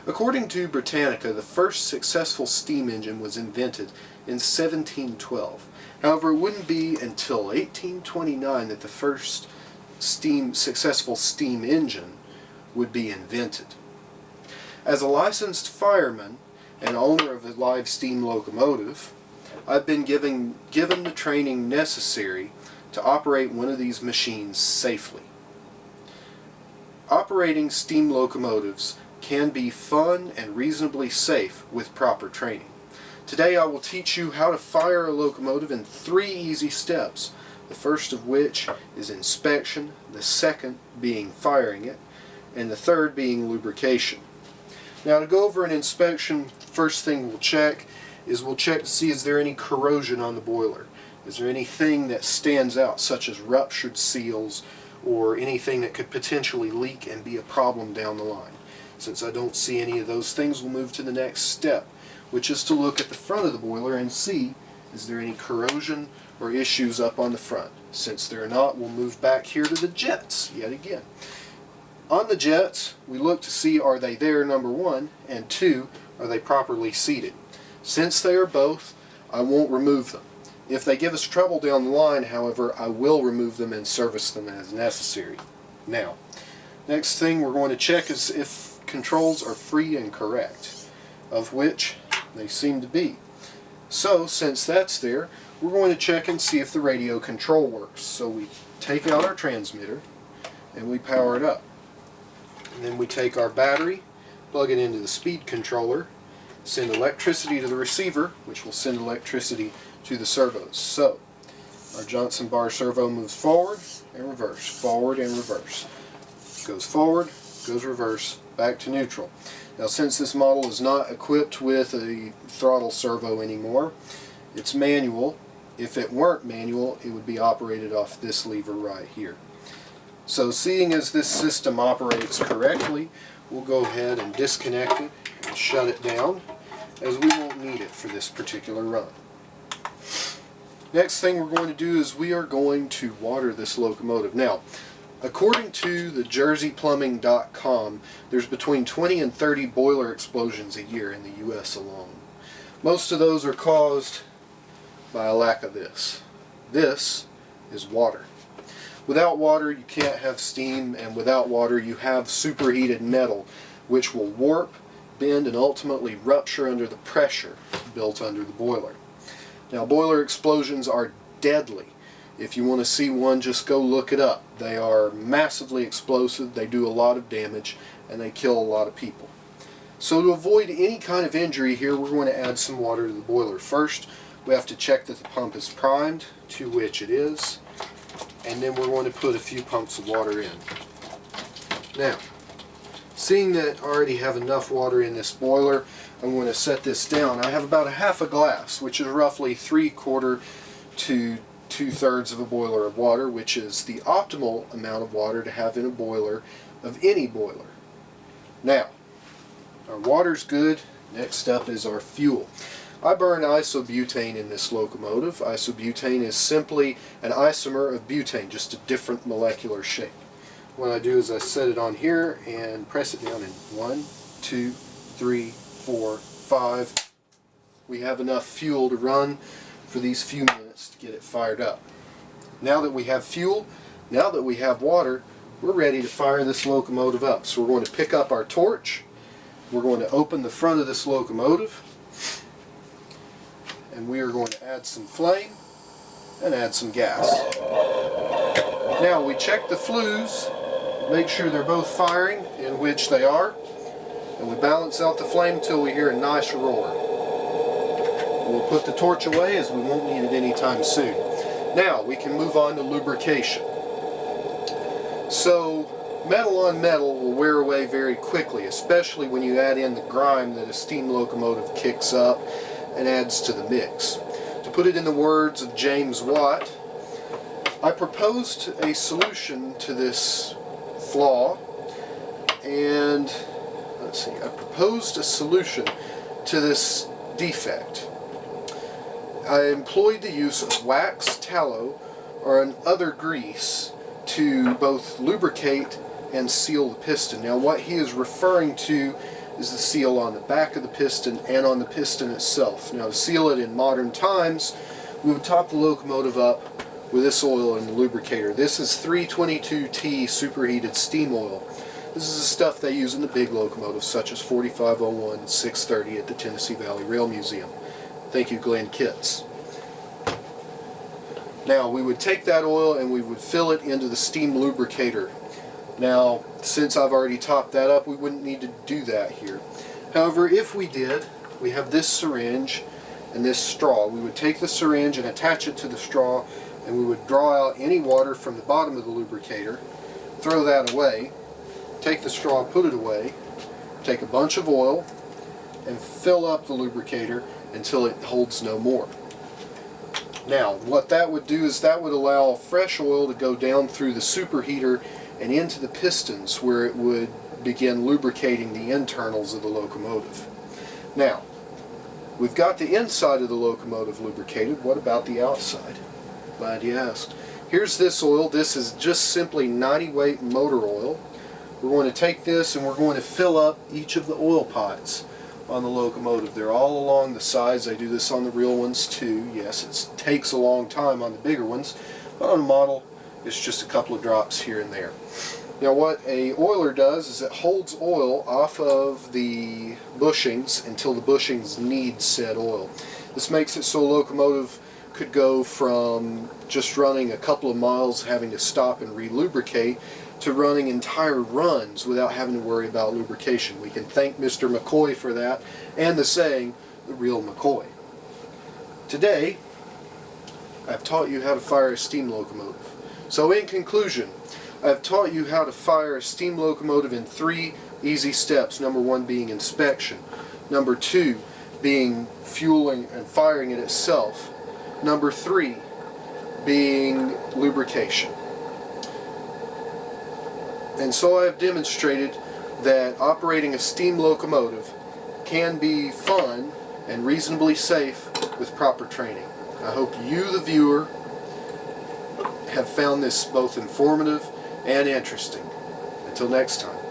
According to Britannica, the first successful steam engine was invented in 1712. However, it wouldn't be until 1829 that the first successful steam engine would be invented. As a licensed fireman and owner of a live steam locomotive, I've been given the training necessary to operate one of these machines safely. Operating steam locomotives can be fun and reasonably safe with proper training. Today I will teach you how to fire a locomotive in 3 easy steps, the first of which is inspection, the second being firing it, and the third being lubrication. Now, to go over an inspection, first thing we'll check to see is there any corrosion on the boiler. Is there anything that stands out, such as ruptured seals or anything that could potentially leak and be a problem down the line? Since I don't see any of those things, we'll move to the next step, which is to look at the front of the boiler and see, is there any corrosion or issues up on the front? Since there are not, we'll move back here to the jets yet again. On the jets, we look to see, are they there, number 1, and 2, are they properly seated? Since they are both, I won't remove them. If they give us trouble down the line, however, I will remove them and service them as necessary. Now, next thing we're going to check is if controls are free and correct, of which they seem to be. So, since that's there, we're going to check and see if the radio control works. So we take out our transmitter and we power it up. And then we take our battery, plug it into the speed controller, send electricity to the receiver, which will send electricity to the servos. So, our Johnson bar servo moves forward and reverse. Goes forward, goes reverse, back to neutral. Now, since this model is not equipped with a throttle servo anymore, it's manual. If it weren't manual, it would be operated off this lever right here. So, seeing as this system operates correctly, we'll go ahead and disconnect it and shut it down, as we won't need it for this particular run. Next thing we're going to do is we are going to water this locomotive. Now, according to the jerseyplumbing.com, there's between 20 and 30 boiler explosions a year in the U.S. alone. Most of those are caused by a lack of this. This is water. Without water you can't have steam, and without water you have superheated metal, which will warp, bend, and ultimately rupture under the pressure built under the boiler. Now, boiler explosions are deadly. If you want to see one, just go look it up. They are massively explosive, they do a lot of damage, and they kill a lot of people. So to avoid any kind of injury here, we're going to add some water to the boiler. First, we have to check that the pump is primed, to which it is, and then we're going to put a few pumps of water in. Now, seeing that I already have enough water in this boiler, I'm going to set this down. I have about a half a glass, which is roughly 3/4 to 2/3 of a boiler of water, which is the optimal amount of water to have in a boiler of any boiler. Now, our water's good. Next up is our fuel. I burn isobutane in this locomotive. Isobutane is simply an isomer of butane, just a different molecular shape. What I do is I set it on here and press it down in 1, 2, 3, 4, 5. We have enough fuel to run for these few minutes to get it fired up. Now that we have fuel, now that we have water, we're ready to fire this locomotive up. So we're going to pick up our torch, we're going to open the front of this locomotive, and we are going to add some flame and add some gas. Now we check the flues, make sure they're both firing, in which they are, and we balance out the flame until we hear a nice roar. We'll put the torch away as we won't need it anytime soon. Now we can move on to lubrication. So metal on metal will wear away very quickly, especially when you add in the grime that a steam locomotive kicks up and adds to the mix. To put it in the words of James Watt, I proposed a solution to this flaw, and I proposed a solution to this defect. I employed the use of wax, tallow, or an other grease to both lubricate and seal the piston. Now, what he is referring to is the seal on the back of the piston and on the piston itself. Now, to seal it in modern times, we would top the locomotive up with this oil and lubricator. This is 322T superheated steam oil. This is the stuff they use in the big locomotives, such as 4501 and 630 at the Tennessee Valley Rail Museum. Thank you, Glenn Kitts. Now, we would take that oil and we would fill it into the steam lubricator. Now, since I've already topped that up, we wouldn't need to do that here. However, if we did, we have this syringe and this straw. We would take the syringe and attach it to the straw, and we would draw out any water from the bottom of the lubricator, throw that away, take the straw, put it away, take a bunch of oil, and fill up the lubricator until it holds no more. Now, what that would do is that would allow fresh oil to go down through the superheater and into the pistons, where it would begin lubricating the internals of the locomotive. Now, we've got the inside of the locomotive lubricated. What about the outside? Glad you asked. Here's this oil. This is just simply 90 weight motor oil. We're going to take this and we're going to fill up each of the oil pots on the locomotive. They're all along the sides. I do this on the real ones too. Yes, it takes a long time on the bigger ones, but on a model it's just a couple of drops here and there. Now, what a oiler does is it holds oil off of the bushings until the bushings need said oil. This makes it so a locomotive could go from just running a couple of miles, having to stop and re-lubricate, to running entire runs without having to worry about lubrication. We can thank Mr. McCoy for that, and the saying, the real McCoy. Today, I've taught you how to fire a steam locomotive. So in conclusion, I've taught you how to fire a steam locomotive in 3 easy steps. Number 1 being inspection. Number 2 being fueling and firing it itself. Number 3 being lubrication. And so I have demonstrated that operating a steam locomotive can be fun and reasonably safe with proper training. I hope you, the viewer, have found this both informative and interesting. Until next time.